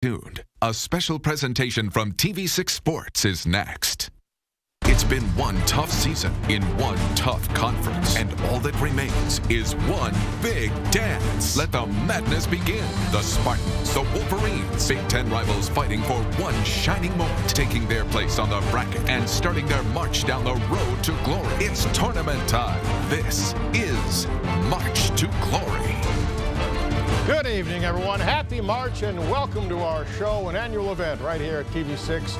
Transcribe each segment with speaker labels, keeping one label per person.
Speaker 1: Tuned. A special presentation from TV6 Sports is next. It's been one tough season in one tough conference, and all that remains is one big dance. Let the madness begin. The Spartans, the Wolverines, Big Ten rivals fighting for one shining moment, taking their place on the bracket and starting their march down the road to glory. It's tournament time. This is March to Glory.
Speaker 2: Good evening, everyone. Happy March and welcome to our show, an annual event right here at TV6.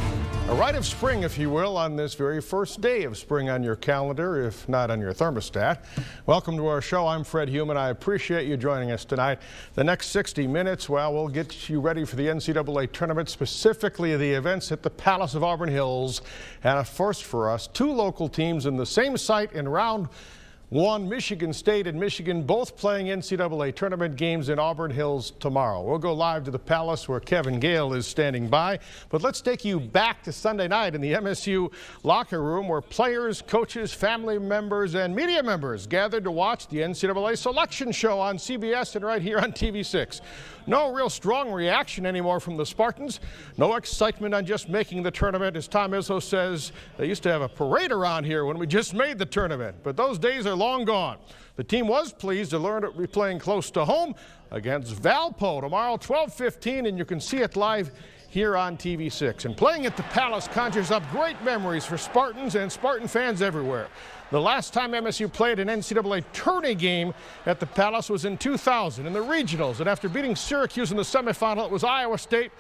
Speaker 2: A rite of spring, if you will, on this very first day of spring on your calendar, if not on your thermostat. Welcome to our show. I'm Fred Human. I appreciate you joining us tonight. The next 60 minutes, well, we'll get you ready for the NCAA tournament, specifically the events at the Palace of Auburn Hills. And a first for us, two local teams in the same site in round one, Michigan State and Michigan both playing NCAA tournament games in Auburn Hills tomorrow. We'll go live to the Palace where Kevin Gale is standing by. But let's take you back to Sunday night in the MSU locker room where players, coaches, family members, and media members gathered to watch the NCAA selection show on CBS and right here on TV6. No real strong reaction anymore from the Spartans. No excitement on just making the tournament. As Tom Izzo says, they used to have a parade around here when we just made the tournament. But those days are long gone. The team was pleased to learn it would be playing close to home against Valpo tomorrow, 12:15, and you can see it live here on TV6. And playing at the Palace conjures up great memories for Spartans and Spartan fans everywhere. The last time MSU played an NCAA tourney game at the Palace was in 2000 in the regionals. And after beating Syracuse in the semifinal, it was Iowa State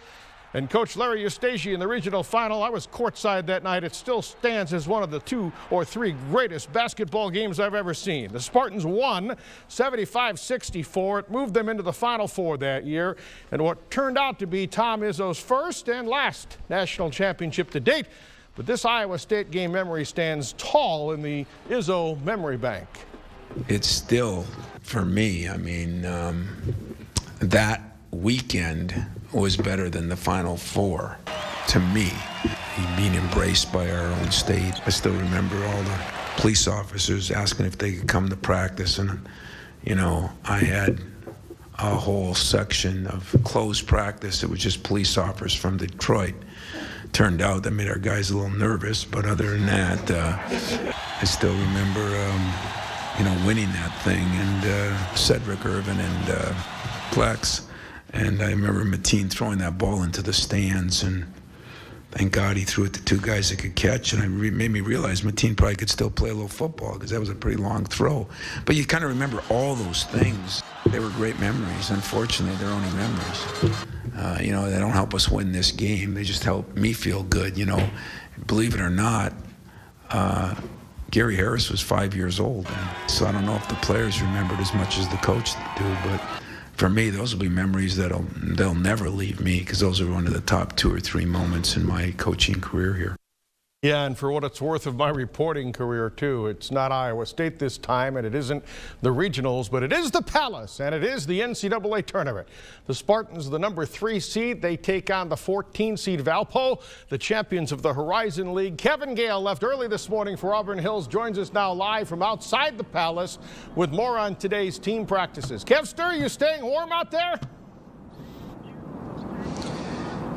Speaker 2: and Coach Larry Eustace in the regional final. I was courtside that night. It still stands as one of the 2 or 3 greatest basketball games I've ever seen. The Spartans won 75-64. It moved them into the Final Four that year, and what turned out to be Tom Izzo's first and last national championship to date. But this Iowa State game memory stands tall in the Izzo memory bank.
Speaker 3: It's still, for me, I mean, that weekend was better than the Final Four to me. Being embraced by our own state. I still remember all the police officers asking if they could come to practice, and you know, I had a whole section of closed practice. It was just police officers from Detroit. Turned out that made our guys a little nervous, but other than that, I still remember you know, winning that thing, and Cedric Irvin and Plex. And I remember Mateen throwing that ball into the stands, and thank God he threw it to 2 guys that could catch, and it made me realize Mateen probably could still play a little football because that was a pretty long throw. But you kind of remember all those things. They were great memories. Unfortunately, they're only memories. You know, they don't help us win this game. They just help me feel good, you know. Believe it or not, Gary Harris was 5 years old, and so I don't know if the players remembered as much as the coach do, but for me, those will be memories they'll never leave me, because those are one of the top 2 or 3 moments in my coaching career here.
Speaker 2: Yeah, and for what it's worth of my reporting career, too, it's not Iowa State this time, and it isn't the regionals, but it is the Palace, and it is the NCAA tournament. The Spartans, the number 3 seed, they take on the 14 seed Valpo, the champions of the Horizon League. Kevin Gale left early this morning for Auburn Hills, joins us now live from outside the Palace with more on today's team practices. Kevster, are you staying warm out there?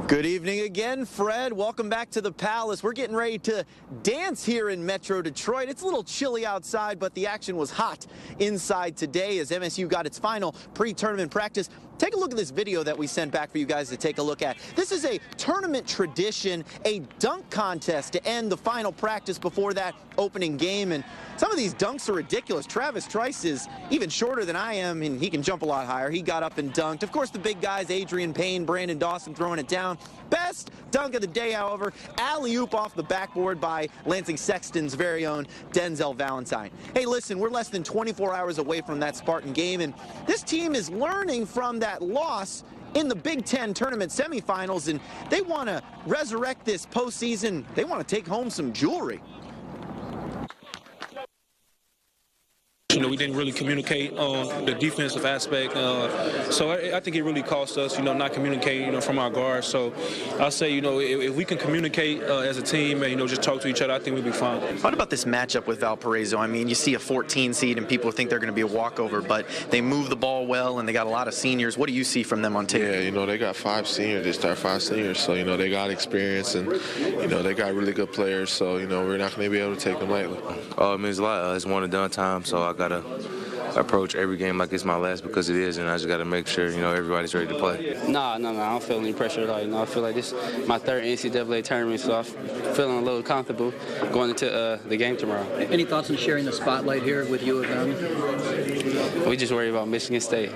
Speaker 4: Good evening again, Fred. Welcome back to the Palace. We're getting ready to dance here in Metro Detroit. It's a little chilly outside, but the action was hot inside today as MSU got its final pre-tournament practice. Take a look at this video that we sent back for you guys to take a look at. This is a tournament tradition, a dunk contest to end the final practice before that opening game. And some of these dunks are ridiculous. Travis Trice is even shorter than I am, and he can jump a lot higher. He got up and dunked. Of course, the big guys, Adrian Payne, Brandon Dawson throwing it down. Best dunk of the day, however, alley-oop off the backboard by Lansing Sexton's very own Denzel Valentine. Hey, listen, we're less than 24 hours away from that Spartan game, and this team is learning from that loss in the Big Ten tournament semifinals, and they want to resurrect this postseason. They want to take home some jewelry.
Speaker 5: You know, we didn't really communicate on the defensive aspect, so I think it really cost us, you know, not communicating, you know, from our guards. So I'll say, you know, if we can communicate as a team and, you know, just talk to each other, I think we'll be fine.
Speaker 4: What about this matchup with Valparaiso? I mean, you see a 14 seed and people think they're going to be a walkover, but they move the ball well and they got a lot of seniors. What do you see from them on tape?
Speaker 6: Yeah, you know, they got 5 seniors. They start 5 seniors, so, you know, they got experience and, you know, they got really good players, so, you know, we're not going to be able to take them lightly.
Speaker 7: It means a lot. It's one and done time, so I got to approach every game like it's my last because it is, and I just got to make sure, you know, everybody's ready to play.
Speaker 8: No, I don't feel any pressure at all. You know, I feel like this is my 3rd NCAA tournament, so I'm feeling a little comfortable going into the game tomorrow.
Speaker 9: Any thoughts on sharing the spotlight here with U of M?
Speaker 8: We just worry about Michigan State.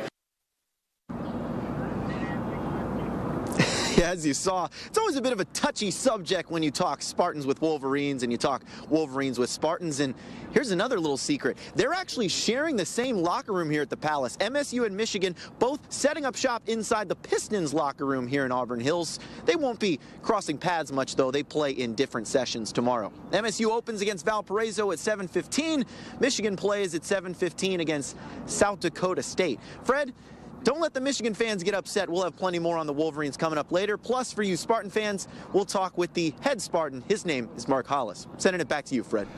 Speaker 4: As you saw, it's always a bit of a touchy subject when you talk Spartans with Wolverines and you talk Wolverines with Spartans. And here's another little secret. They're actually sharing the same locker room here at the Palace. MSU and Michigan both setting up shop inside the Pistons locker room here in Auburn Hills. They won't be crossing paths much, though. They play in different sessions tomorrow. MSU opens against Valparaiso at 7:15. Michigan plays at 7:15 against South Dakota State. Fred, don't let the Michigan fans get upset. We'll have plenty more on the Wolverines coming up later. Plus, for you Spartan fans, we'll talk with the head Spartan. His name is Mark Hollis. Sending it back to you, Fred.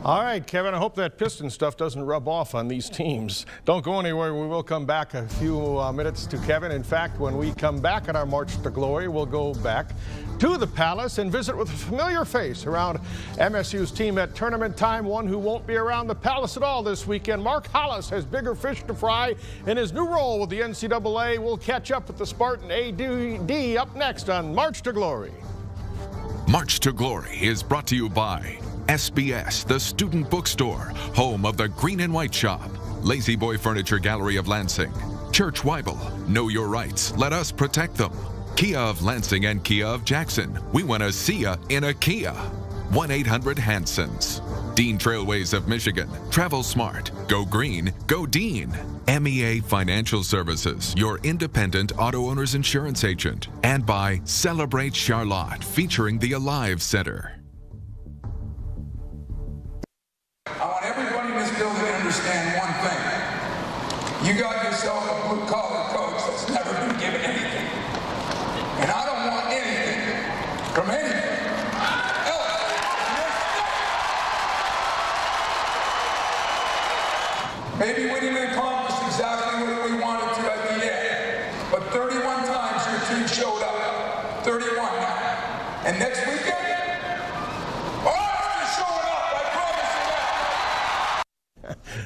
Speaker 2: All right, Kevin, I hope that Piston stuff doesn't rub off on these teams. Don't go anywhere. We will come back a few minutes to Kevin. In fact, when we come back on our March to Glory, we'll go back to the Palace and visit with a familiar face around MSU's team at tournament time, one who won't be around the Palace at all this weekend. Mark Hollis has bigger fish to fry in his new role with the NCAA. We'll catch up with the Spartan AD up next on March to Glory.
Speaker 1: March to Glory is brought to you by SBS, the student bookstore, home of the Green and White Shop, Lazy Boy Furniture Gallery of Lansing, Church Weibel, Know Your Rights, Let Us Protect Them, Kia of Lansing and Kia of Jackson, we want to see ya in a Kia, 1-800-HANSONS, Dean Trailways of Michigan, Travel Smart, Go Green, Go Dean, MEA Financial Services, your independent auto owner's insurance agent, and by Celebrate Charlotte, featuring the Alive Center.
Speaker 10: I want everybody in this building to understand one thing. You got yourself a blue-collar coach that's never been given anything. And I don't want anything from anyone else. Maybe we didn't accomplish exactly what we wanted to at the end, but 31 times your team showed up. 31 now. And next weekend,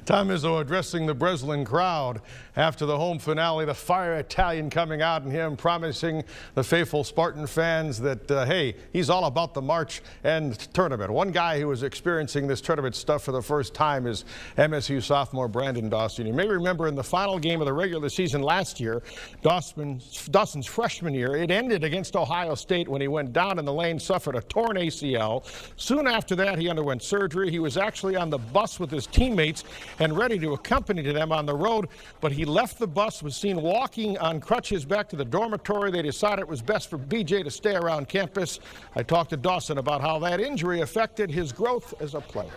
Speaker 2: Tom Izzo addressing the Breslin crowd after the home finale, the fire Italian coming out in him, promising the faithful Spartan fans that, hey, he's all about the March and tournament. One guy who was experiencing this tournament stuff for the first time is MSU sophomore Brandon Dawson. You may remember in the final game of the regular season last year, Dawson's freshman year, it ended against Ohio State when he went down in the lane, suffered a torn ACL. Soon after that, he underwent surgery. He was actually on the bus with his teammates and ready to accompany them on the road, but he left the bus, was seen walking on crutches back to the dormitory. They decided it was best for BJ to stay around campus. I talked to Dawson about how that injury affected his growth as a player.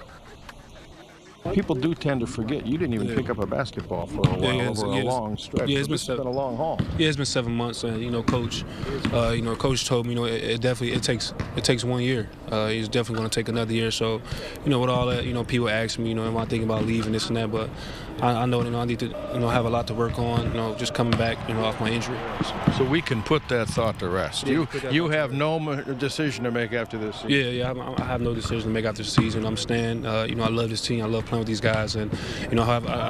Speaker 2: People do tend to forget you didn't even pick up a basketball for a while over a long stretch.
Speaker 5: Yeah,
Speaker 2: it's been a long haul.
Speaker 5: Yeah, it's been 7 months, and coach told me, it takes 1 year. He's definitely going to take another year. So, with all that, people ask me, am I thinking about leaving this and that? But I know, I need to, have a lot to work on. Just coming back, off my injury.
Speaker 2: So we can put that thought to rest. You have no decision to make after this season.
Speaker 5: Yeah, I have no decision to make after the season. I'm staying. I love this team. I love playing with these guys, and I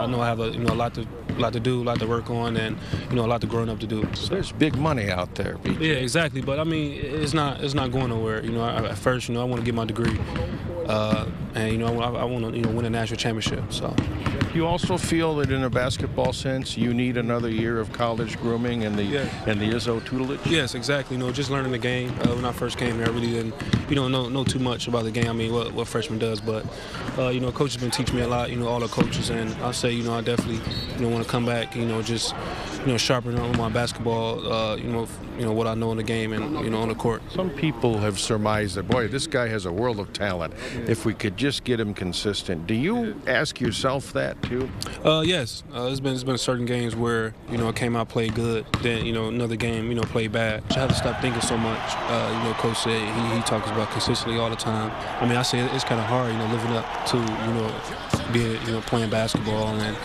Speaker 5: know I have a lot to do, a lot to work on, and a lot to growing up to do.
Speaker 2: So there's big money out there. BJ.
Speaker 5: Yeah, exactly. But I mean, it's not going nowhere. At first, I want to get my degree, and I want to win a national championship. So.
Speaker 2: You also feel that in a basketball sense, you need another year of college grooming and the Izzo tutelage?
Speaker 5: Yes, exactly. Just learning the game. When I first came here, I really didn't, know too much about the game. I mean, what freshman does, but coach has been teaching me a lot. All the coaches, and I'll say, I definitely, want to come back. Just sharpen on my basketball, what I know in the game and, on the court.
Speaker 2: Some people have surmised that, boy, this guy has a world of talent. If we could just get him consistent. Do you ask yourself that, too?
Speaker 5: Yes. There's been certain games where, I came out, played good, then, another game, played bad. I have to stop thinking so much. Coach said he talks about consistently all the time. I mean, I say it's kind of hard, living up to, being, playing basketball and,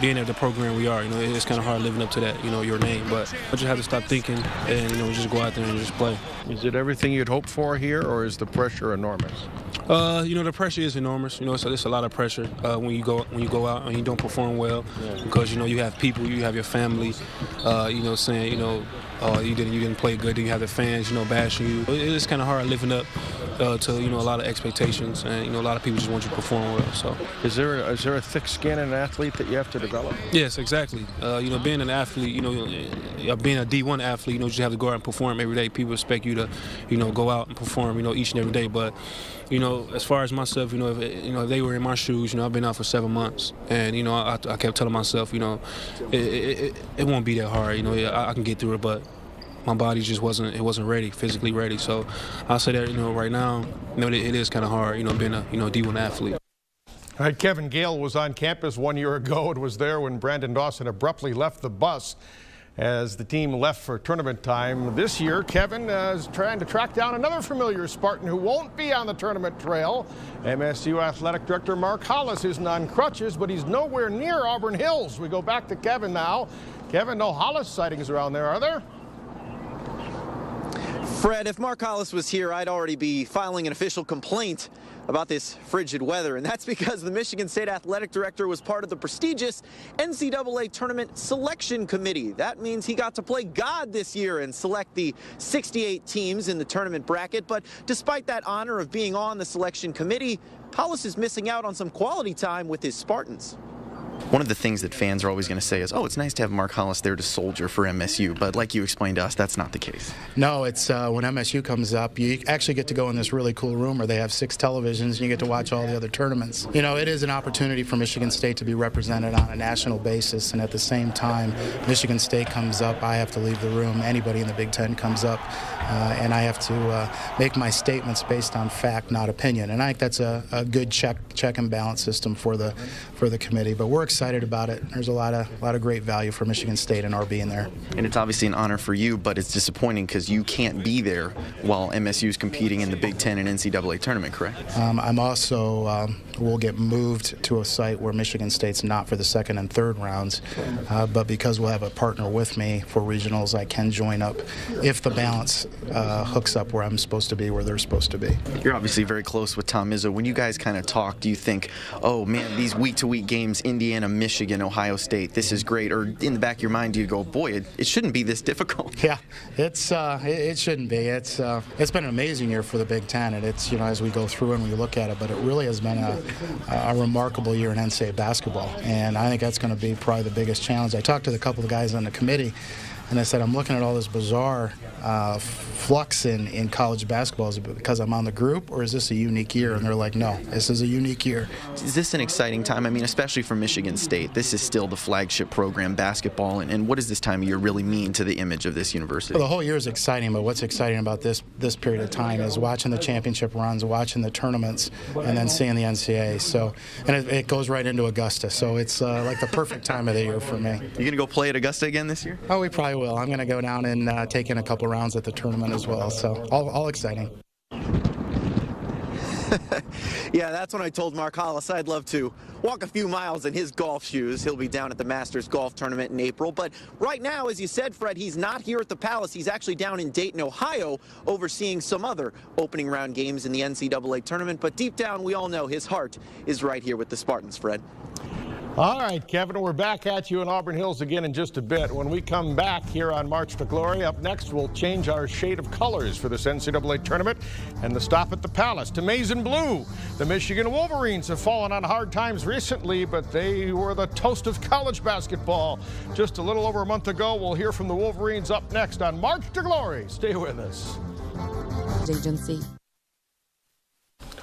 Speaker 5: being at the program we are. It's kind of hard living up to that, your name. But I just have to stop thinking and, just go out there and just play.
Speaker 2: Is it everything you'd hope for here, or is the pressure enormous?
Speaker 5: The pressure is enormous. So there's a lot of pressure when you go out and you don't perform well, because you have people, you have your family, saying you didn't play good. Then you have the fans, bashing you. It's kind of hard living up to a lot of expectations, and a lot of people just want you to perform well. So
Speaker 2: is there a thick skin in an athlete that you have to develop?
Speaker 5: Yes, exactly. Being an athlete, being a D1 athlete, you just have to go out and perform every day. People expect you to, go out and perform, each and every day. But as far as myself, if they were in my shoes, I've been out for 7 months, and I kept telling myself, it won't be that hard. I can get through it, but my body just wasn't ready, physically ready. So I'll say that, right now, it is kind of hard, being a, D1 athlete.
Speaker 2: All right, Kevin Gale was on campus 1 year ago and was there when Brandon Dawson abruptly left the bus as the team left for tournament time. This year, Kevin is trying to track down another familiar Spartan who won't be on the tournament trail. MSU Athletic Director Mark Hollis isn't on crutches, but he's nowhere near Auburn Hills. We go back to Kevin now. Kevin, no Hollis sightings around there, are there?
Speaker 4: Fred, if Mark Hollis was here, I'd already be filing an official complaint about this frigid weather, and that's because the Michigan State Athletic Director was part of the prestigious NCAA Tournament Selection Committee. That means he got to play God this year and select the 68 teams in the tournament bracket, but despite that honor of being on the selection committee, Hollis is missing out on some quality time with his Spartans.
Speaker 11: One of the things that fans are always going to say is, oh, it's nice to have Mark Hollis there to soldier for MSU, but like you explained to us, that's not the case.
Speaker 12: No, it's when MSU comes up, you actually get to go in this really cool room where they have 6 televisions and you get to watch all the other tournaments. It is an opportunity for Michigan State to be represented on a national basis, and at the same time, Michigan State comes up, I have to leave the room. Anybody in the Big Ten comes up, and I have to make my statements based on fact, not opinion. And I think that's a good check and balance system for the committee. But we're excited about it. There's a lot of great value for Michigan State and our being there.
Speaker 11: And it's obviously an honor for you, but it's disappointing because you can't be there while MSU is competing in the Big Ten and NCAA tournament, correct?
Speaker 12: I'm also will get moved to a site where Michigan State's not for the second and third rounds, but because we'll have a partner with me for regionals, I can join up if the balance hooks up where I'm supposed to be, where they're supposed to be.
Speaker 11: You're obviously very close with Tom Izzo. When you guys kind of talk, do you think, oh man, these week-to-week games, Indiana, Michigan, Ohio State, this is great? Or in the back of your mind, do you go, boy, it shouldn't be this difficult?
Speaker 12: Yeah, it shouldn't be. It's been an amazing year for the Big Ten, and it's, as we go through and we look at it, but it really has been a remarkable year in NCAA basketball, and I think that's going to be probably the biggest challenge. I talked to the couple of guys on the committee, and I said, I'm looking at all this bizarre flux in college basketball. Is it because I'm on the group, or is this a unique year? And they're like, no, this is a unique year.
Speaker 11: Is this an exciting time? I mean, especially for Michigan State. This is still the flagship program, basketball, and what does this time of year really mean to the image of this university?
Speaker 12: Well, the whole year is exciting, but what's exciting about this period of time is watching the championship runs, watching the tournaments, and then seeing the NCAA. So, and it goes right into Augusta, so it's like the perfect time of the year for me.
Speaker 11: You gonna go play at Augusta again this year?
Speaker 12: Oh, we probably will. I'm gonna go down and take in a couple rounds at the tournament as well, so all exciting.
Speaker 4: Yeah, that's when I told Mark Hollis I'd love to walk a few miles in his golf shoes. He'll be down at the Masters Golf Tournament in April. But right now, as you said, Fred, he's not here at the Palace. He's actually down in Dayton, Ohio, overseeing some other opening round games in the NCAA tournament. But deep down, we all know his heart is right here with the Spartans, Fred.
Speaker 2: All right, Kevin, we're back at you in Auburn Hills again in just a bit. When we come back here on March to Glory, up next we'll change our shade of colors for this NCAA tournament and the stop at the Palace to maize and blue. The Michigan Wolverines have fallen on hard times recently, but they were the toast of college basketball just a little over a month ago. We'll hear from the Wolverines up next on March to Glory. Stay with us.
Speaker 13: Agency.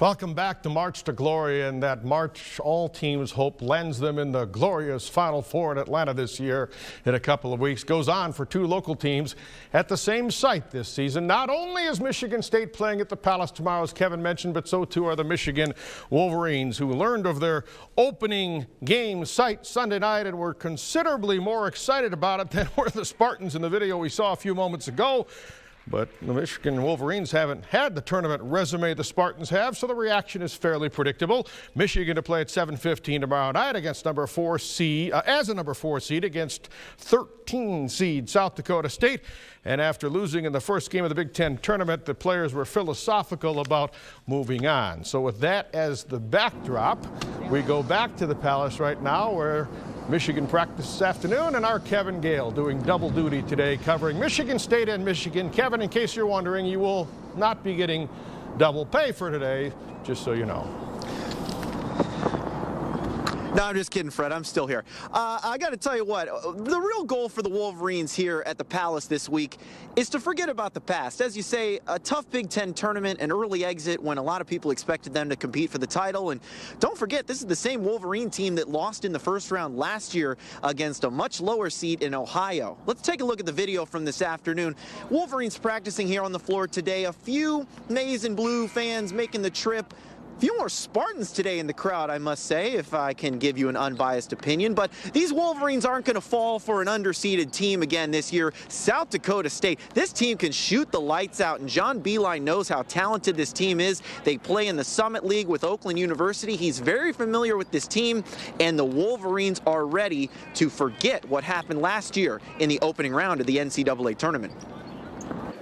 Speaker 2: Welcome back to March to Glory, and that march all teams hope lands them in the glorious Final Four in Atlanta this year in a couple of weeks. Goes on for 2 local teams at the same site this season. Not only is Michigan State playing at the Palace tomorrow, as Kevin mentioned, but so too are the Michigan Wolverines, who learned of their opening game site Sunday night and were considerably more excited about it than were the Spartans in the video we saw a few moments ago. But the Michigan Wolverines haven't had the tournament resume the Spartans have, so the reaction is fairly predictable. Michigan to play at 7:15 tomorrow night against number 4 seed, as a number 4 seed against 13 seed South Dakota State. And after losing in the first game of the Big Ten tournament, the players were philosophical about moving on. So with that as the backdrop, we go back to the Palace right now, where Michigan practice this afternoon, and our Kevin Gale doing double duty today, covering Michigan State and Michigan. Kevin, in case you're wondering, you will not be getting double pay for today, just so you know.
Speaker 4: No, I'm just kidding, Fred. I'm still here. I got to tell you what, the real goal for the Wolverines here at the Palace this week is to forget about the past. As you say, a tough Big Ten tournament, an early exit when a lot of people expected them to compete for the title. And don't forget, this is the same Wolverine team that lost in the first round last year against a much lower seed in Ohio. Let's take a look at the video from this afternoon. Wolverines practicing here on the floor today. A few maize and blue fans making the trip. Few more Spartans today in the crowd, I must say, if I can give you an unbiased opinion. But these Wolverines aren't going to fall for an underseeded team again this year. South Dakota State, this team can shoot the lights out, and John Beilein knows how talented this team is. They play in the Summit League with Oakland University. He's very familiar with this team, and the Wolverines are ready to forget what happened last year in the opening round of the NCAA tournament.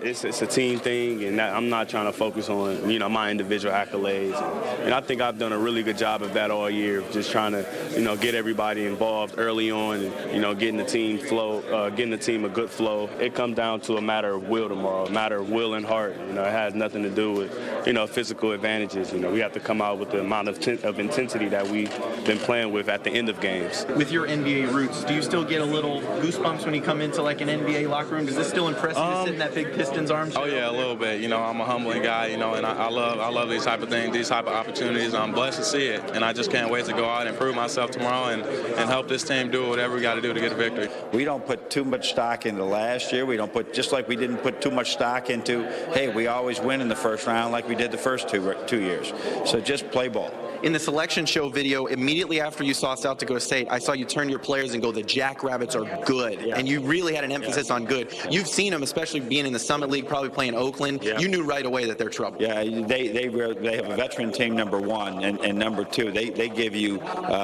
Speaker 13: It's a team thing, and I'm not trying to focus on, my individual accolades. And I think I've done a really good job of that all year, just trying to, get everybody involved early on and, getting the team getting the team a good flow. It comes down to a matter of will tomorrow, a matter of will and heart. It has nothing to do with, physical advantages. We have to come out with the amount of intensity that we've been playing with at the end of games.
Speaker 11: With your NBA roots, do you still get a little goosebumps when you come into like an NBA locker room? Does this still impress you to sit in that big Pistons armchair?
Speaker 14: Oh yeah, a little bit. I'm a humbling guy, and I love these type of things, these type of opportunities. I'm blessed to see it, and I just can't wait to go out and prove myself tomorrow and help this team do whatever we got to do to get a victory.
Speaker 15: We don't put too much stock into last year. We don't put, just like we didn't put too much stock into, hey, we always win in the first round like we did the first two years. So just play ball.
Speaker 11: In the selection show video, immediately after you saw South Dakota State, I saw you turn your players and go, the Jackrabbits are good. Yeah. And you really had an emphasis on good. You've seen them, especially being in the Summit League, probably playing Oakland. Yeah. You knew right away that they're trouble.
Speaker 15: Yeah, they have a veteran team, number one, and number two, they give you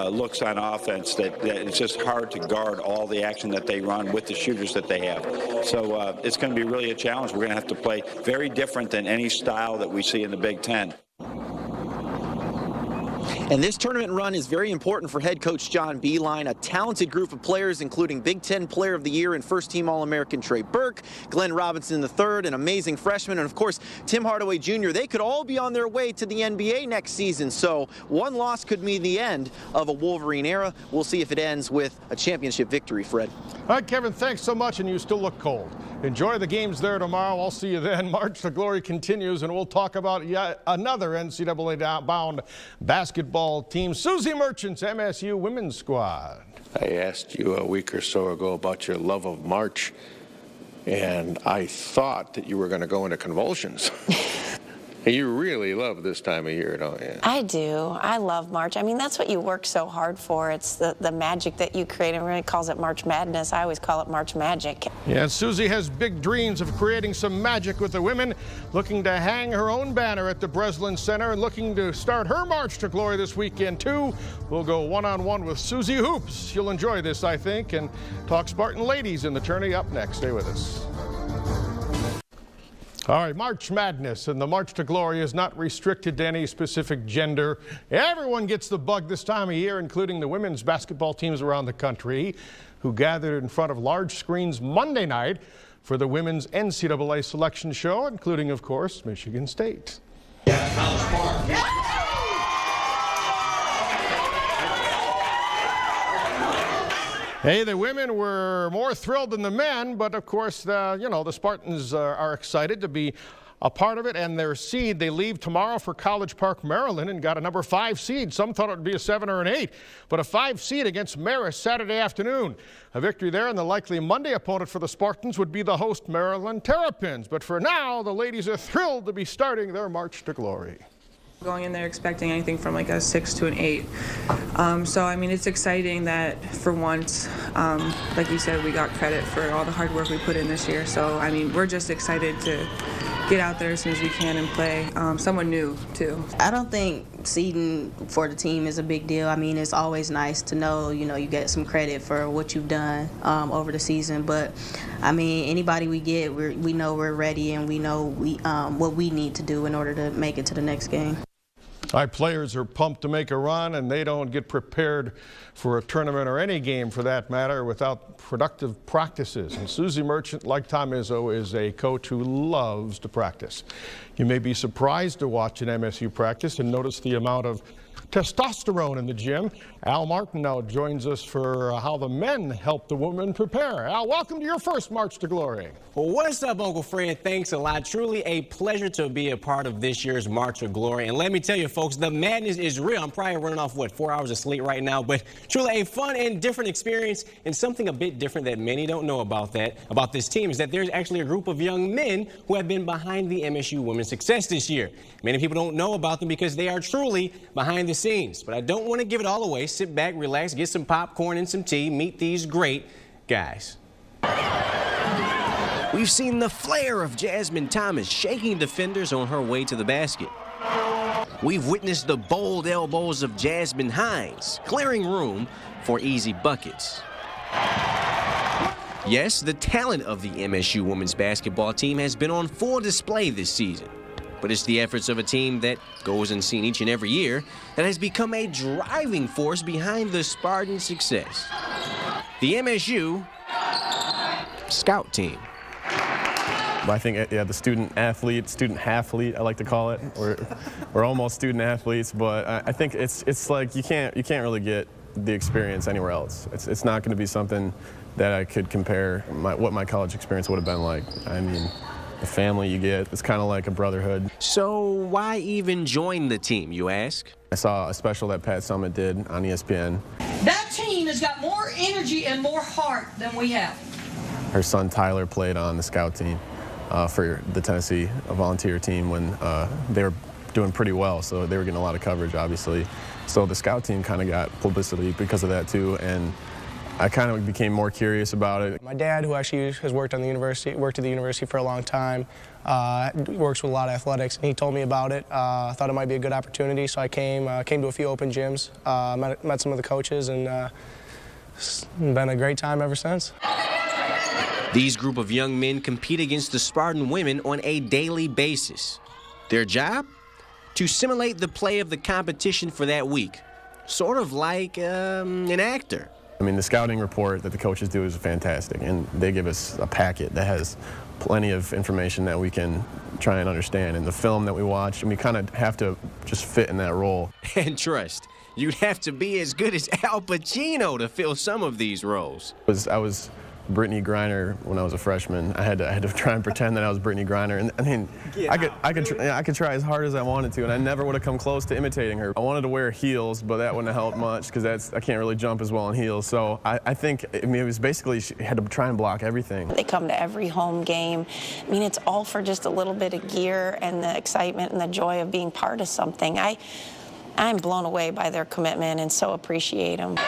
Speaker 15: looks on offense that it's just hard to guard all the action that they run with the shooters that they have. So it's going to be really a challenge. We're going to have to play very different than any style that we see in the Big Ten.
Speaker 4: And this tournament run is very important for head coach John Beilein, a talented group of players, including Big Ten Player of the Year and first-team All-American Trey Burke, Glenn Robinson III, an amazing freshman, and, of course, Tim Hardaway Jr. They could all be on their way to the NBA next season, so one loss could mean the end of a Wolverine era. We'll see if it ends with a championship victory, Fred.
Speaker 2: All right, Kevin, thanks so much, and you still look cold. Enjoy the games there tomorrow. I'll see you then. March to Glory continues, and we'll talk about yet another NCAA-bound basketball team, Susie Merchant's MSU women's squad.
Speaker 16: I asked you a week or so ago about your love of March, and I thought that you were going to go into convulsions. You really love this time of year, don't you?
Speaker 17: I do. I love March. I mean, that's what you work so hard for. It's the magic that you create. Everybody calls it March Madness. I always call it March Magic.
Speaker 2: Yeah, Susie has big dreams of creating some magic with the women, looking to hang her own banner at the Breslin Center and looking to start her March to Glory this weekend, too. We'll go one-on-one with Susie Hoops. You'll enjoy this, I think, and talk Spartan ladies in the tourney up next. Stay with us. All right, March Madness, and the March to Glory is not restricted to any specific gender. Everyone gets the bug this time of year, including the women's basketball teams around the country, who gathered in front of large screens Monday night for the women's NCAA selection show, including, of course, Michigan State. Hey, the women were more thrilled than the men, but of course, the Spartans are excited to be a part of it, and their seed. They leave tomorrow for College Park, Maryland, and got a number 5 seed. Some thought it would be a 7 or an 8, but a 5 seed against Marist Saturday afternoon. A victory there, and the likely Monday opponent for the Spartans would be the host Maryland Terrapins. But for now, the ladies are thrilled to be starting their march to glory.
Speaker 18: Going in there expecting anything from like a 6 to an 8. So, I mean, it's exciting that for once, like you said, we got credit for all the hard work we put in this year. So, I mean, we're just excited to get out there as soon as we can and play someone new, too.
Speaker 19: I don't think seeding for the team is a big deal. I mean, it's always nice to know, you know, you get some credit for what you've done over the season. But, I mean, anybody we get, we know we're ready, and we know what we need to do in order to make it to the next game.
Speaker 2: Our players are pumped to make a run, and they don't get prepared for a tournament or any game for that matter without productive practices. And Susie Merchant, like Tom Izzo, is a coach who loves to practice. You may be surprised to watch an MSU practice and notice the amount of testosterone in the gym. Al Martin now joins us for how the men help the women prepare. Al, welcome to your first March to Glory.
Speaker 20: Well, what's up, Uncle Fred? Thanks a lot. Truly a pleasure to be a part of this year's March of Glory. And let me tell you, folks, the madness is real. I'm probably running off, 4 hours of sleep right now, but truly a fun and different experience. And something a bit different that many don't know about this team is that there's actually a group of young men who have been behind the MSU women's success this year. Many people don't know about them because they are truly behind the scenes. But I don't want to give it all away. Sit back, relax, get some popcorn and some tea, meet these great guys. We've seen the flair of Jasmine Thomas shaking defenders on her way to the basket. We've witnessed the bold elbows of Jasmine Hines, clearing room for easy buckets. Yes, the talent of the MSU women's basketball team has been on full display this season. But it's the efforts of a team that goes unseen each and every year that has become a driving force behind the Spartan success. The MSU Scout Team.
Speaker 21: I think, yeah, the student-athlete, I like to call it. We're almost student-athletes, but I think it's like you can't really get the experience anywhere else. It's not going to be something that I could compare what my college experience would have been like. I mean, the family you get, it's kind of like a brotherhood.
Speaker 20: So why even join the team, you ask?
Speaker 21: I saw a special that Pat Summitt did on ESPN.
Speaker 22: That team has got more energy and more heart than we have.
Speaker 21: Her son Tyler played on the scout team for the Tennessee volunteer team when they were doing pretty well, so they were getting a lot of coverage, obviously. So the scout team kind of got publicity because of that too, and I kind of became more curious about it.
Speaker 23: My dad, who actually has worked at the university for a long time, works with a lot of athletics, and he told me about it. I thought it might be a good opportunity, so I came to a few open gyms, met some of the coaches, and it's been a great time ever since.
Speaker 20: These group of young men compete against the Spartan women on a daily basis. Their job? To simulate the play of the competition for that week, sort of like an actor.
Speaker 21: I mean, the scouting report that the coaches do is fantastic, and they give us a packet that has plenty of information that we can try and understand. And the film that we watch, and we kind of have to just fit in that role.
Speaker 20: And trust, you'd have to be as good as Al Pacino to fill some of these roles.
Speaker 21: I was Brittany Griner when I was a freshman. I had to try and pretend that I was Brittany Griner, and I mean, I could try as hard as I wanted to, and I never would have come close to imitating her. I wanted to wear heels, but that wouldn't have helped much because I can't really jump as well in heels. So I think it was basically she had to try and block everything.
Speaker 17: They come to every home game. I mean, it's all for just a little bit of gear and the excitement and the joy of being part of something. I'm blown away by their commitment and so appreciate them.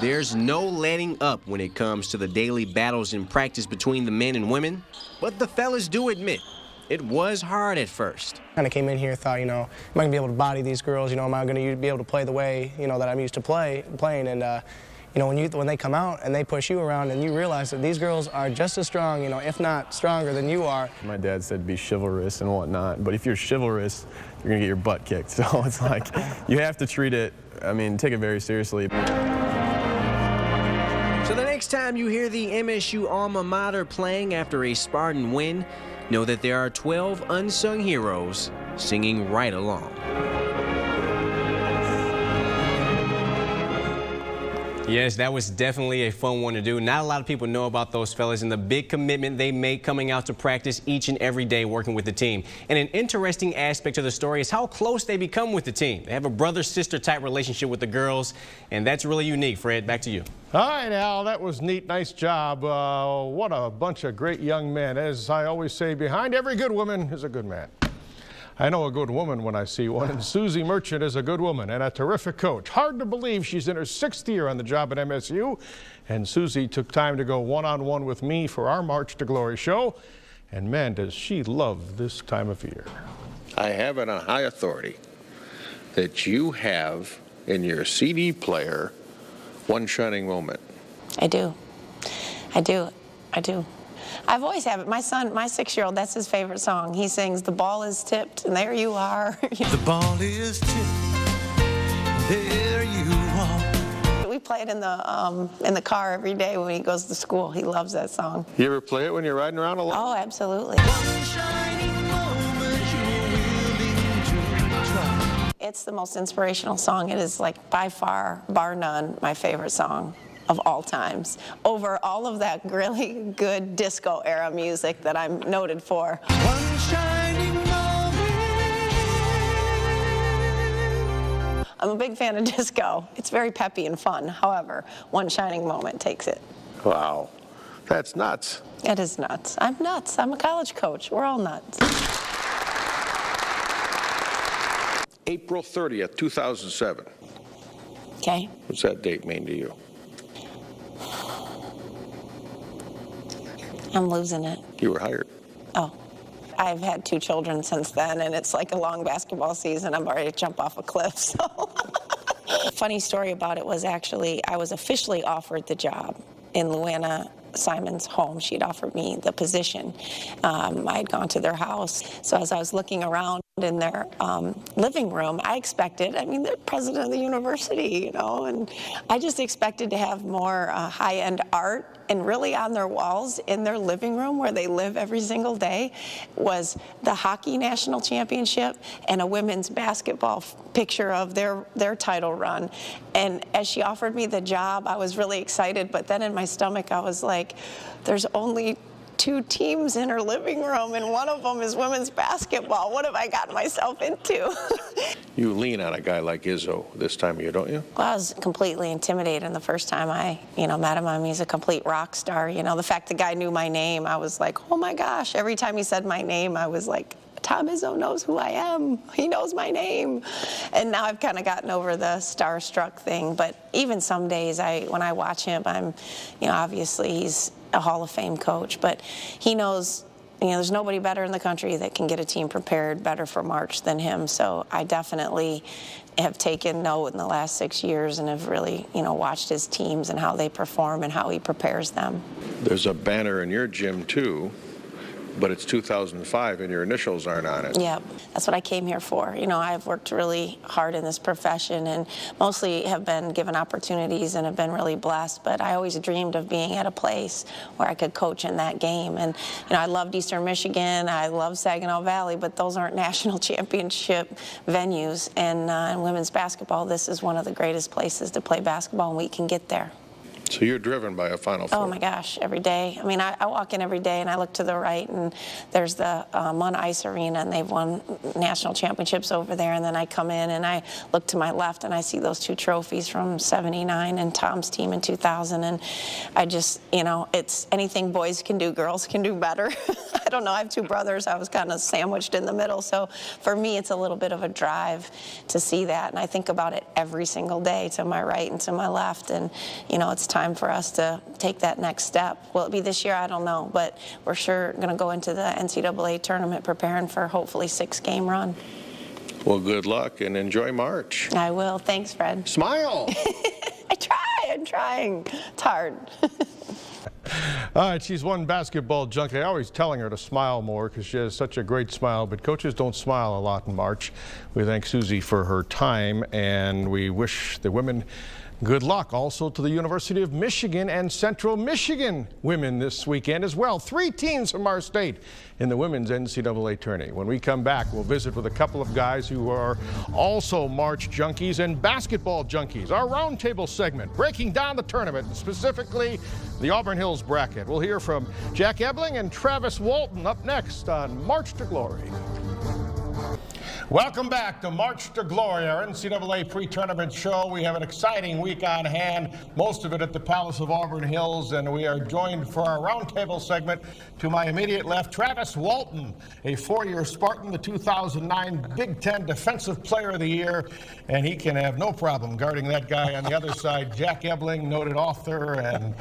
Speaker 20: There's no letting up when it comes to the daily battles in practice between the men and women, but the fellas do admit it was hard at first.
Speaker 23: Kind of came in here, thought, am I going to be able to body these girls? Am I going to be able to play the way, that I'm used to playing? And, when they come out and they push you around and you realize that these girls are just as strong, if not stronger than you are.
Speaker 21: My dad said be chivalrous and whatnot, but if you're chivalrous, you're going to get your butt kicked. So it's like you have to treat it, take it very seriously.
Speaker 20: So the next time you hear the MSU alma mater playing after a Spartan win, know that there are 12 unsung heroes singing right along. Yes, that was definitely a fun one to do. Not a lot of people know about those fellas and the big commitment they make coming out to practice each and every day working with the team. And an interesting aspect of the story is how close they become with the team. They have a brother-sister type relationship with the girls, and that's really unique. Fred, back to you.
Speaker 2: All right, Al, that was neat. Nice job. What a bunch of great young men. As I always say, behind every good woman is a good man. I know a good woman when I see one, and Susie Merchant is a good woman and a terrific coach. Hard to believe she's in her 6th year on the job at MSU, and Susie took time to go one-on-one with me for our March to Glory show, and man, does she love this time of year.
Speaker 16: I have it on high authority that you have in your CD player One Shining Moment.
Speaker 17: I do. I do. I do. I've always had it. My son, my 6-year-old, that's his favorite song. He sings, "The ball is tipped, and there you are."
Speaker 3: The ball is tipped, and there you are.
Speaker 17: We play it in the car every day when he goes to school. He loves that song.
Speaker 16: You ever play it when you're riding around alone?
Speaker 17: Oh, absolutely. It's the most inspirational song. It is, like, by far, bar none, my favorite song of all times, over all of that really good disco era music that I'm noted for.
Speaker 3: One shining moment.
Speaker 17: I'm a big fan of disco. It's very peppy and fun. However, One Shining Moment takes it.
Speaker 16: Wow, that's nuts.
Speaker 17: It is nuts. I'm nuts. I'm a college coach. We're all nuts.
Speaker 16: April 30th, 2007.
Speaker 17: Okay.
Speaker 16: What's that date mean to you?
Speaker 17: I'm losing it.
Speaker 16: You were hired.
Speaker 17: Oh. I've had 2 children since then, and it's like a long basketball season. I'm ready to jump off a cliff, so. Funny story about it was actually I was officially offered the job in Luana Simon's home. She'd offered me the position. I had gone to their house. So as I was looking around in their living room, I expected, I mean, they're president of the university, you know, and I just expected to have more high-end art. And really on their walls in their living room where they live every single day was the hockey national championship and a women's basketball picture of their title run. And as she offered me the job, I was really excited, but then in my stomach I was like, there's only 2 teams in her living room and one of them is women's basketball. What have I gotten myself into?
Speaker 16: You lean on a guy like Izzo this time of year, don't you?
Speaker 17: Well, I was completely intimidated the first time I, met him. I mean, he's a complete rock star. You know, the fact the guy knew my name, I was like, oh my gosh. Every time he said my name, I was like, Tom Izzo knows who I am. He knows my name. And now I've kind of gotten over the starstruck thing. But even some days, when I watch him, I'm, obviously he's a Hall of Fame coach, but he knows, there's nobody better in the country that can get a team prepared better for March than him. So I definitely have taken note in the last 6 years and have really, watched his teams and how they perform and how he prepares them.
Speaker 16: There's a banner in your gym, too, but it's 2005 and your initials aren't on it.
Speaker 17: Yeah, that's what I came here for. I've worked really hard in this profession and mostly have been given opportunities and have been really blessed, but I always dreamed of being at a place where I could coach in that game. And, I loved Eastern Michigan, I love Saginaw Valley, but those aren't national championship venues. And in women's basketball, this is one of the greatest places to play basketball, and we can get there.
Speaker 16: So you're driven by a Final Four.
Speaker 17: Oh my gosh, every day. I mean, I walk in every day and I look to the right and there's the Munn Ice Arena and they've won national championships over there. And then I come in and I look to my left and I see those 2 trophies from '79 and Tom's team in 2000. And I just, it's anything boys can do, girls can do better. I don't know. I have 2 brothers. I was kind of sandwiched in the middle. So for me, it's a little bit of a drive to see that. And I think about it every single day, to my right and to my left. And, it's time for us to take that next step. Will it be this year? I don't know, but we're sure going to go into the NCAA tournament preparing for hopefully 6-game run.
Speaker 16: Well, good luck and enjoy March.
Speaker 17: I will. Thanks, Fred.
Speaker 16: Smile.
Speaker 17: I try. I'm trying. It's hard.
Speaker 2: All right, she's one basketball junkie. I'm always telling her to smile more because she has such a great smile, but coaches don't smile a lot in March. We thank Susie for her time, and we wish the women Good luck also to the University of Michigan and Central Michigan women this weekend as well. 3 teams from our state in the women's NCAA tourney. When we come back, we'll visit with a couple of guys who are also March junkies and basketball junkies. Our roundtable segment, breaking down the tournament, specifically the Auburn Hills bracket. We'll hear from Jack Ebling and Travis Walton up next on March to Glory. Welcome back to March to Glory, our NCAA pre-tournament show. We have an exciting week on hand, most of it at the Palace of Auburn Hills, and we are joined for our roundtable segment to my immediate left, Travis Walton, a 4-year Spartan, the 2009 Big Ten Defensive Player of the Year, and he can have no problem guarding that guy on the other side. Jack Ebling, noted author and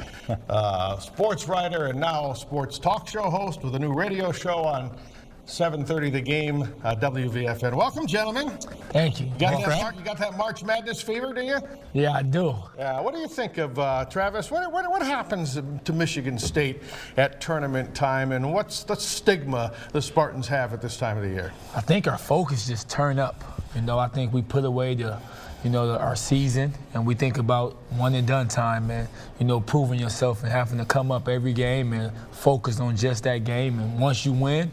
Speaker 2: sports writer and now sports talk show host with a new radio show on 7:30 The Game, WVFN. Welcome, gentlemen.
Speaker 6: Thank you.
Speaker 2: You got that March Madness fever, do you?
Speaker 6: Yeah, I do.
Speaker 2: What do you think of, Travis, what happens to Michigan State at tournament time, and what's the stigma the Spartans have at this time of the year?
Speaker 6: I think our focus just turned up. I think we put away our season, and we think about one and done time and, proving yourself and having to come up every game and focus on just that game. And once you win,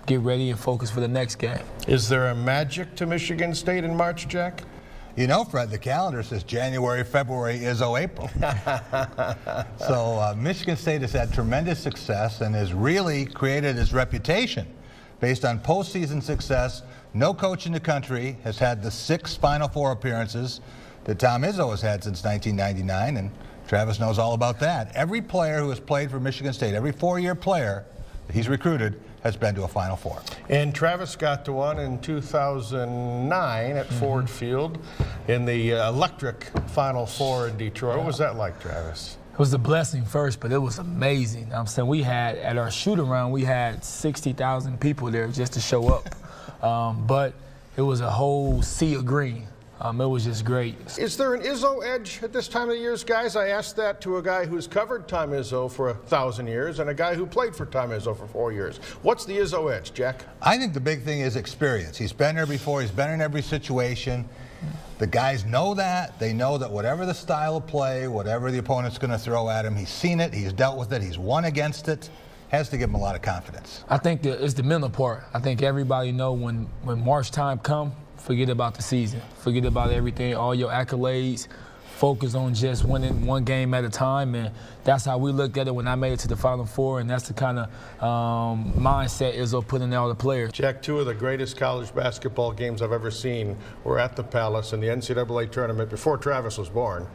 Speaker 6: get ready and focus for the next game.
Speaker 2: Is there a magic to Michigan State in March, Jack?
Speaker 7: Fred, the calendar says January, February, Izzo, April. So Michigan State has had tremendous success and has really created its reputation based on postseason success. No coach in the country has had the 6 Final Four appearances that Tom Izzo has had since 1999, and Travis knows all about that. Every player who has played for Michigan State, every 4-year player that he's recruited, has been to a Final Four.
Speaker 2: And Travis got to one in 2009 at Ford Field in the electric Final Four in Detroit. What was that like, Travis?
Speaker 6: It was a blessing first, but it was amazing. I'm saying we had, at our shoot-around, we had 60,000 people there just to show up. But it was a whole sea of green. It was just great.
Speaker 2: Is there an Izzo edge at this time of the year, guys? I asked that to a guy who's covered Tom Izzo for 1,000 years and a guy who played for Tom Izzo for 4 years. What's the Izzo edge, Jack?
Speaker 7: I think the big thing is experience. He's been there before. He's been in every situation. The guys know that. They know that whatever the style of play, whatever the opponent's going to throw at him, he's seen it, he's dealt with it, he's won against it. Has to give him a lot of confidence.
Speaker 6: I think it's the mental part. I think everybody know when March time come, forget about the season. Forget about everything, all your accolades. Focus on just winning one game at a time, and that's how we looked at it when I made it to the Final Four, and that's the kind of mindset Izzo put in all the players.
Speaker 2: Jack, 2 of the greatest college basketball games I've ever seen were at the Palace in the NCAA tournament before Travis was born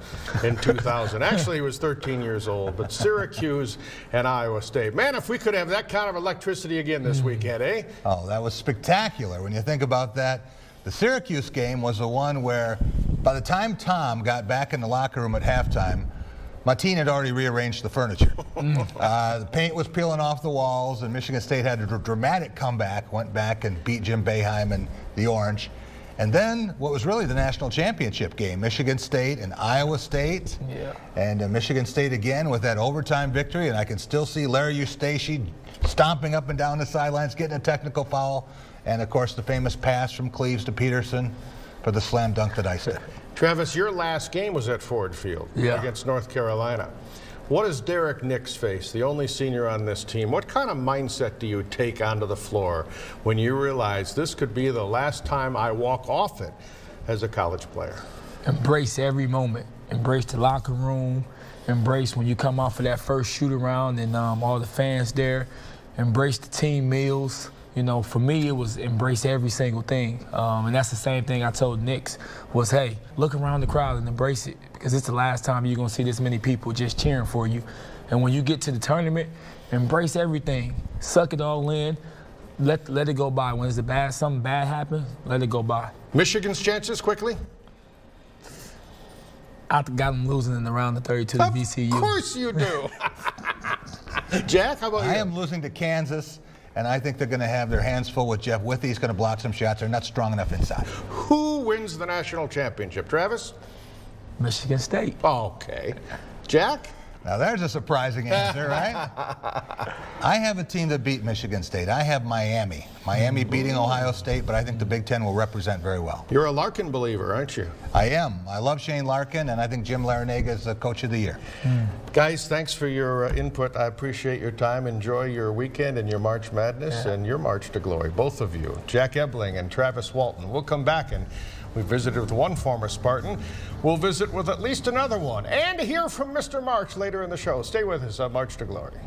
Speaker 2: in 2000. Actually, he was 13 years old, but Syracuse and Iowa State. Man, if we could have that kind of electricity again this weekend, eh?
Speaker 7: Oh, that was spectacular when you think about that. The Syracuse game was the one where, by the time Tom got back in the locker room at halftime, Mateen had already rearranged the furniture. The paint was peeling off the walls, and Michigan State had a dramatic comeback, went back and beat Jim Boeheim and the Orange. And then what was really the national championship game, Michigan State and Iowa State.
Speaker 6: Yeah.
Speaker 7: And Michigan State again with that overtime victory, and I can still see Larry Eustace stomping up and down the sidelines, getting a technical foul. And, of course, the famous pass from Cleaves to Peterson for the slam dunk that I said.
Speaker 2: Travis, your last game was at Ford Field against North Carolina. What does Derek Nix face, the only senior on this team? What kind of mindset do you take onto the floor when you realize this could be the last time I walk off it as a college player?
Speaker 6: Embrace every moment. Embrace the locker room. Embrace when you come off of that first shoot-around and all the fans there. Embrace the team meals. For me, it was embrace every single thing. And that's the same thing I told Nix was, hey, look around the crowd and embrace it, because it's the last time you're going to see this many people just cheering for you. And when you get to the tournament, embrace everything. Suck it all in. Let it go by. When something bad happens, let it go by.
Speaker 2: Michigan's chances, quickly?
Speaker 6: I got them losing in the round of 32 to VCU.
Speaker 2: Of course you do. Jack, how about you?
Speaker 7: I am losing to Kansas. And I think they're going to have their hands full with Jeff Withey. He's going to block some shots. They're not strong enough inside.
Speaker 2: Who wins the national championship? Travis?
Speaker 6: Michigan State.
Speaker 2: Okay. Jack?
Speaker 7: Now there's a surprising answer, right? I have a team that beat Michigan State. I have Miami. Miami beating Ohio State, but I think the Big Ten will represent very well.
Speaker 2: You're a Larkin believer, aren't you?
Speaker 7: I am. I love Shane Larkin, and I think Jim Larinaga is the Coach of the Year.
Speaker 2: Guys, thanks for your input. I appreciate your time. Enjoy your weekend and your March Madness and your March to Glory, both of you. Jack Ebling and Travis Walton. We'll come back, and we visited with one former Spartan. We'll visit with at least another one and hear from Mr. March later in the show. Stay with us on March to Glory.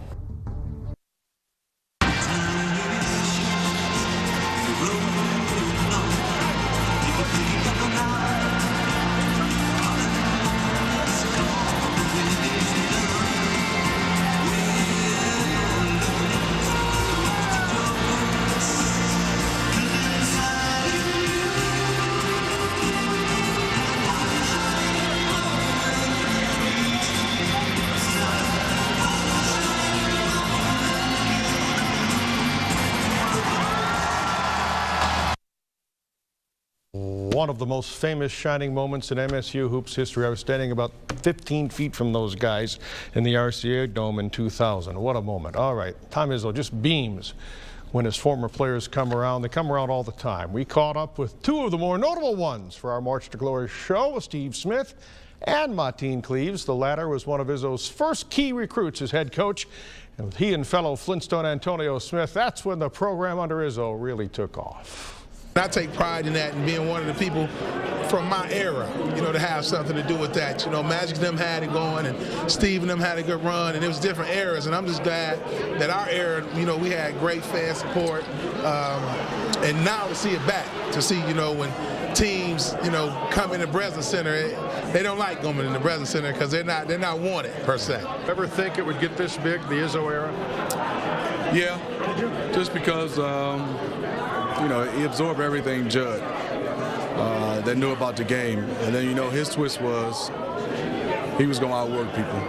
Speaker 2: One of the most famous shining moments in MSU hoops history. I was standing about 15 feet from those guys in the RCA Dome in 2000. What a moment. All right, Tom Izzo just beams when his former players come around. They come around all the time. We caught up with two of the more notable ones for our March to Glory show with Steve Smith and Mateen Cleaves. The latter was one of Izzo's first key recruits as head coach. And with he and fellow Flintstone Antonio Smith, that's when the program under Izzo really took off.
Speaker 1: I take pride in that and being one of the people from my era, to have something to do with that. Magic and them had it going, and Steve and them had a good run, and it was different eras, and I'm just glad that our era, we had great fan support, and now to see it back, to see, when teams, come into Breslin Center, they don't like coming in the Breslin Center because they're not wanted, per se.
Speaker 2: Ever think it would get this big, the Izzo era?
Speaker 8: Yeah, just because, he absorbed everything Judd that knew about the game. And then, his twist was he was going to outwork people.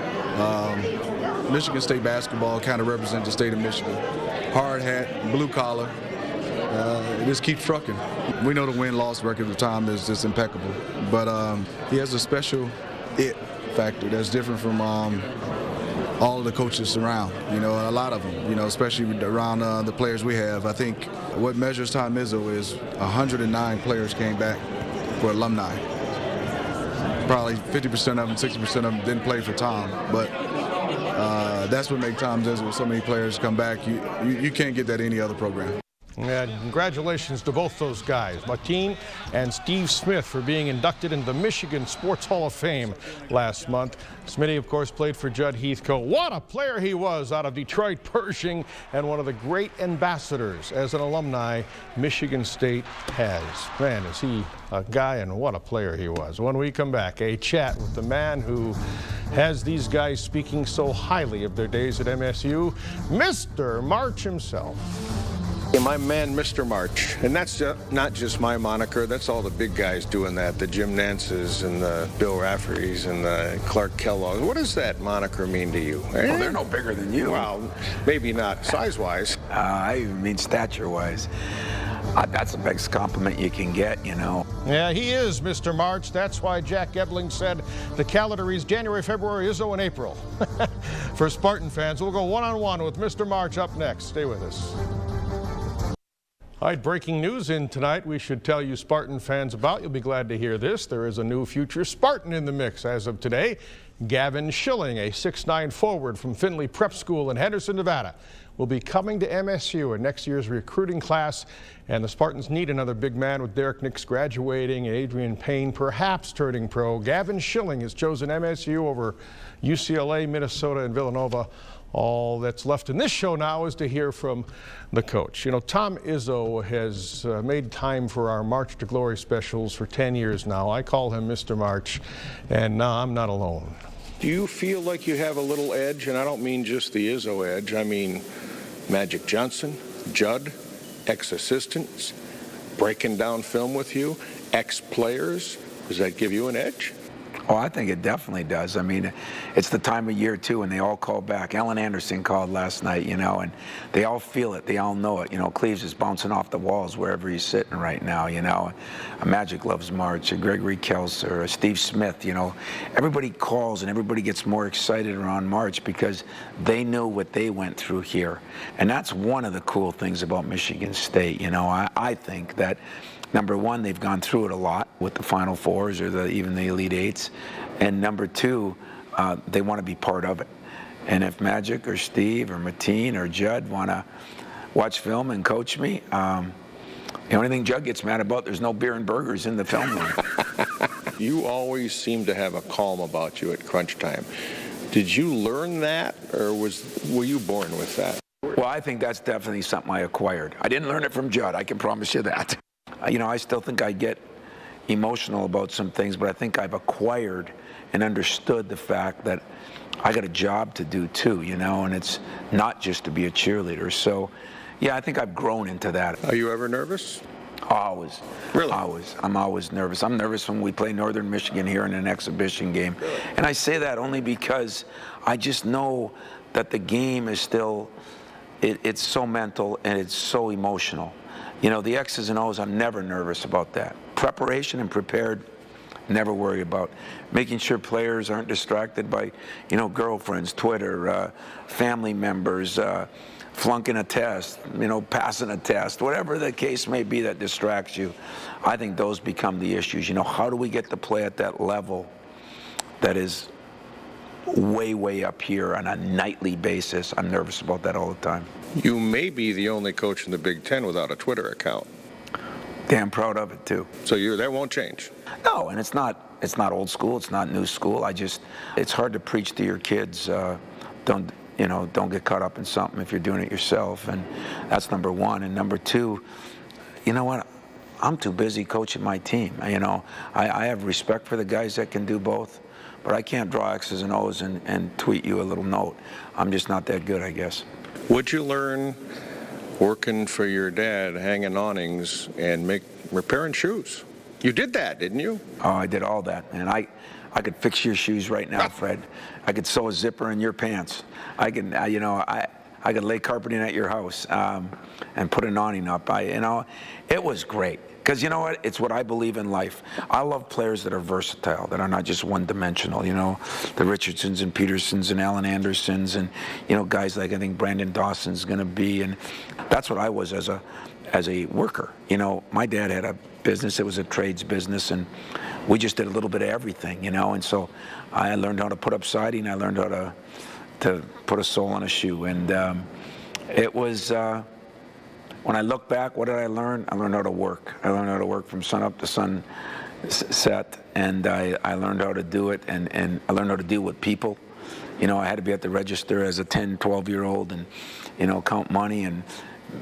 Speaker 8: Michigan State basketball kind of represents the state of Michigan. Hard hat, blue collar, it just keeps trucking. We know the win-loss record at the time is just impeccable. But he has a special it factor that's different from all of the coaches around, a lot of them, especially around the players we have. I think what measures Tom Izzo is 109 players came back for alumni. Probably 50% of them, 60% of them didn't play for Tom, but that's what makes Tom Izzo with so many players come back. You can't get that any other program.
Speaker 2: And congratulations to both those guys, Mateen and Steve Smith, for being inducted into the Michigan Sports Hall of Fame last month. Smitty, of course, played for Judd Heathcote. What a player he was out of Detroit Pershing, and one of the great ambassadors as an alumni Michigan State has. Man, is he a guy, and what a player he was. When we come back, a chat with the man who has these guys speaking so highly of their days at MSU, Mr. March himself.
Speaker 16: My man, Mr. March, and that's not just my moniker. That's all the big guys doing that, the Jim Nances and the Bill Raftery's and the Clark Kellogg. What does that moniker mean to you?
Speaker 9: Well, they're no bigger than you.
Speaker 16: Well, maybe not size-wise.
Speaker 9: I even mean stature-wise. That's the biggest compliment you can get,
Speaker 2: Yeah, he is Mr. March. That's why Jack Ebling said the calendar reads January, February, Izzo, and April. For Spartan fans, we'll go one-on-one with Mr. March up next. Stay with us. All right, breaking news in tonight we should tell you Spartan fans about. You'll be glad to hear this. There is a new future Spartan in the mix as of today. Gavin Schilling, a 6'9" forward from Findlay Prep School in Henderson, Nevada, will be coming to MSU in next year's recruiting class. And the Spartans need another big man with Derek Nix graduating and Adrian Payne perhaps turning pro. Gavin Schilling has chosen MSU over UCLA, Minnesota, and Villanova. All that's left in this show now is to hear from the coach. Tom Izzo has made time for our March to Glory specials for 10 years now. I call him Mr. March, and now I'm not alone.
Speaker 16: Do you feel like you have a little edge? And I don't mean just the Izzo edge. I mean Magic Johnson, Judd, ex-assistants, breaking down film with you, ex-players. Does that give you an edge?
Speaker 9: Oh, I think it definitely does. I mean, it's the time of year, too, and they all call back. Ellen Anderson called last night, you know, and they all feel it. They all know it. You know, Cleves is bouncing off the walls wherever he's sitting right now, you know. Magic loves March, Gregory Kelser, Steve Smith, you know. Everybody calls and everybody gets more excited around March because they know what they went through here. And that's one of the cool things about Michigan State, you know. I think that number one, they've gone through it a lot with the Final Fours or even the Elite Eights. And number two, they want to be part of it. And if Magic or Steve or Mateen or Judd want to watch film and coach me, the only thing Judd gets mad about, there's no beer and burgers in the film room.
Speaker 16: You always seem to have a calm about you at crunch time. Did you learn that, or were you born with that?
Speaker 9: Well, I think that's definitely something I acquired. I didn't learn it from Judd, I can promise you that. You know, I still think I get emotional about some things, but I think I've acquired and understood the fact that I got a job to do too, you know, and it's not just to be a cheerleader. So, yeah, I think I've grown into that.
Speaker 16: Are you ever nervous?
Speaker 9: Always. Really? Always. I'm always nervous. I'm nervous when we play Northern Michigan here in an exhibition game. Really? And I say that only because I just know that the game is still, it's so mental and it's so emotional. You know, the X's and O's, I'm never nervous about that. Preparation and prepared, never worry about. Making sure players aren't distracted by, you know, girlfriends, Twitter, family members, flunking a test, you know, passing a test, whatever the case may be that distracts you. I think those become the issues. You know, how do we get to play at that level that is way, way up here on a nightly basis? I'm nervous about that all the time.
Speaker 16: You may be the only coach in the Big Ten without a Twitter account.
Speaker 9: Damn proud of it too.
Speaker 16: So that won't change?
Speaker 9: No, and it's not old school, it's not new school. It's hard to preach to your kids, don't get caught up in something if you're doing it yourself, and that's number one. And number two, you know what? I'm too busy coaching my team. You know, I have respect for the guys that can do both, but I can't draw X's and O's and tweet you a little note. I'm just not that good, I guess.
Speaker 16: What'd you learn working for your dad, hanging awnings and repairing shoes? You did that, didn't you?
Speaker 9: Oh, I did all that, and I could fix your shoes right now, Fred. I could sew a zipper in your pants. I could lay carpeting at your house and put an awning up. It was great. Because you know what? It's what I believe in life. I love players that are versatile, that are not just one-dimensional. You know, the Richardsons and Petersons and Allen Andersons and, you know, guys like I think Brandon Dawson's going to be. And that's what I was as a worker. You know, my dad had a business. It was a trades business, and we just did a little bit of everything, you know. And so I learned how to put up siding. I learned how to put a sole on a shoe. And it was... when I look back, what did I learn? I learned how to work. I learned how to work from sun up to sun set, and I learned how to do it, and I learned how to deal with people. You know, I had to be at the register as a 10, 12-year-old and, you know, count money and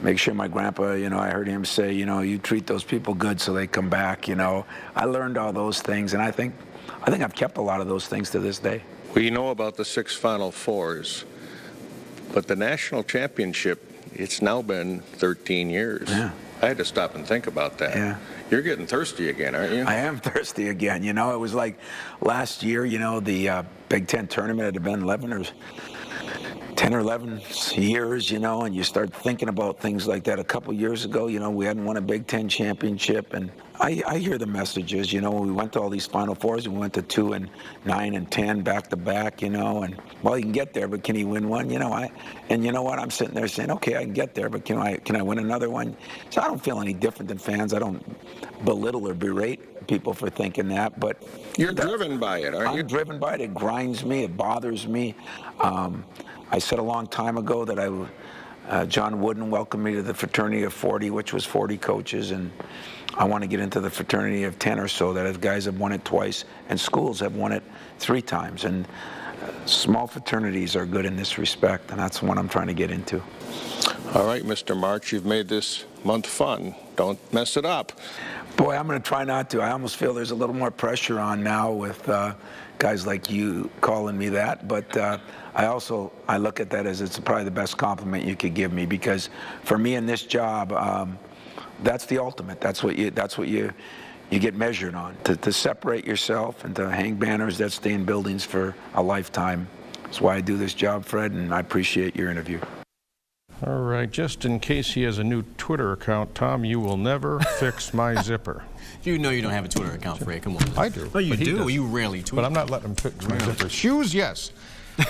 Speaker 9: make sure my grandpa, you know, I heard him say, you know, you treat those people good so they come back, you know. I learned all those things, and I think I've kept a lot of those things to this day.
Speaker 16: We know about the 6 Final Fours, but the national championship, it's now been 13 years.
Speaker 9: Yeah.
Speaker 16: I had to stop and think about that.
Speaker 9: Yeah.
Speaker 16: You're getting thirsty again, aren't you?
Speaker 9: I am thirsty again. You know, it was like last year, you know, the Big Ten tournament had been 10 or 11 years, you know, and you start thinking about things like that. A couple years ago, you know, we hadn't won a Big Ten championship, and I hear the messages, you know, we went to all these Final Fours, we went to 2 and 9 and 10 back-to-back, you know, and, well, you can get there, but can he win one? You know, and you know what, I'm sitting there saying, okay, I can get there, but can I win another one? So I don't feel any different than fans. I don't belittle or berate people for thinking that, but...
Speaker 16: You're driven by it, aren't you?
Speaker 9: I'm driven by it. It grinds me. It bothers me. I said a long time ago that John Wooden welcomed me to the fraternity of 40, which was 40 coaches, and I want to get into the fraternity of 10 or so, that guys have won it twice, and schools have won it 3 times. And small fraternities are good in this respect, and that's what I'm trying to get into.
Speaker 16: All right, Mr. March, you've made this month fun. Don't mess it up.
Speaker 9: Boy, I'm going to try not to. I almost feel there's a little more pressure on now with guys like you calling me that, but I look at that as it's probably the best compliment you could give me, because for me in this job, that's the ultimate. That's what you you get measured on. To separate yourself and to hang banners that stay in buildings for a lifetime. That's why I do this job, Fred, and I appreciate your interview.
Speaker 2: All right, just in case he has a new Twitter account, Tom, you will never fix my zipper.
Speaker 20: You know you don't have a Twitter account, Fred. Come on.
Speaker 2: I do.
Speaker 20: Oh, you do?
Speaker 2: Does.
Speaker 20: You rarely tweet.
Speaker 2: But I'm not letting him fix my zipper. Shoes, yes.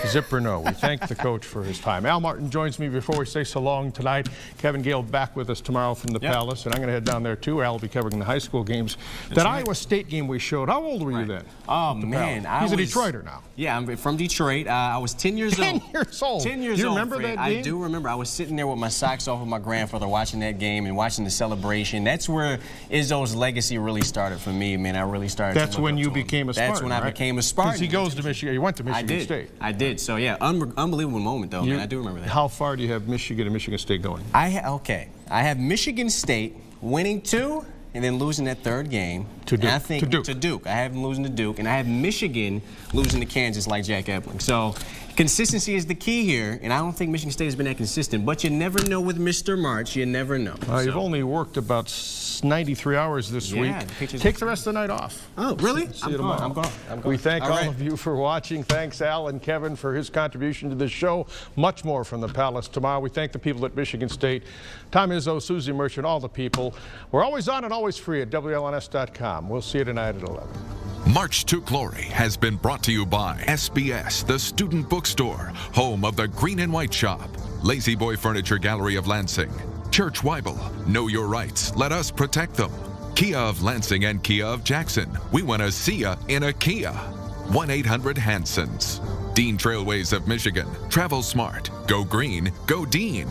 Speaker 2: Zipper, no. We thank the coach for his time. Al Martin joins me before we say so long tonight. Kevin Gale back with us tomorrow from the Palace, and I'm going to head down there too. Al will be covering the high school games. That Iowa State game we showed, how old were you then?
Speaker 20: Oh, man.
Speaker 2: He's a Detroiter now.
Speaker 20: Yeah, I'm from Detroit. I was 10 years old.
Speaker 2: 10 years old.
Speaker 20: 10 years
Speaker 2: you
Speaker 20: old,
Speaker 2: remember
Speaker 20: Fred.
Speaker 2: that game?
Speaker 20: I do remember. I was sitting there with my socks off with my grandfather watching that game and watching the celebration. That's where Izzo's legacy really started for me, man. I really started
Speaker 2: That's when you became a Spartan,
Speaker 20: That's when I
Speaker 2: right?
Speaker 20: became a Spartan.
Speaker 2: Because he goes to Michigan. He went to Michigan State.
Speaker 20: I did. So, yeah, unbelievable moment, though, man. I do remember that.
Speaker 2: How far do you have Michigan and Michigan State going?
Speaker 20: I have Michigan State winning 2 and then losing that third game.
Speaker 2: To Duke.
Speaker 20: And I think to Duke. I have them losing to Duke, and I have Michigan losing to Kansas like Jack Epling. So consistency is the key here, and I don't think Michigan State has been that consistent. But you never know with Mr. March. You never know.
Speaker 2: You've only worked about 93 hours this week. Take the rest of the night off.
Speaker 20: Oh, really?
Speaker 2: See you tomorrow.
Speaker 20: I'm gone.
Speaker 2: We thank all of you for watching. Thanks, Al and Kevin, for his contribution to this show. Much more from the Palace tomorrow. We thank the people at Michigan State, Tom Izzo, Susie Merchant, all the people. We're always on and always free at WLNS.com. We'll see you tonight at 11.
Speaker 5: March to Glory has been brought to you by SBS, the Student Bookstore, home of the Green and White Shop, Lazy Boy Furniture Gallery of Lansing, Church Weibel, Know Your Rights, Let Us Protect Them, Kia of Lansing and Kia of Jackson. We want to see ya in a Kia. 1-800-HANSONS. Dean Trailways of Michigan. Travel smart. Go green. Go Dean.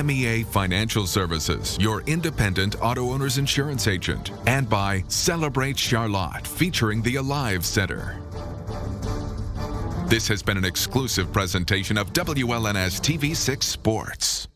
Speaker 5: MEA Financial Services, your independent auto owner's insurance agent. And by Celebrate Charlotte, featuring the Alive Center. This has been an exclusive presentation of WLNS TV6 Sports.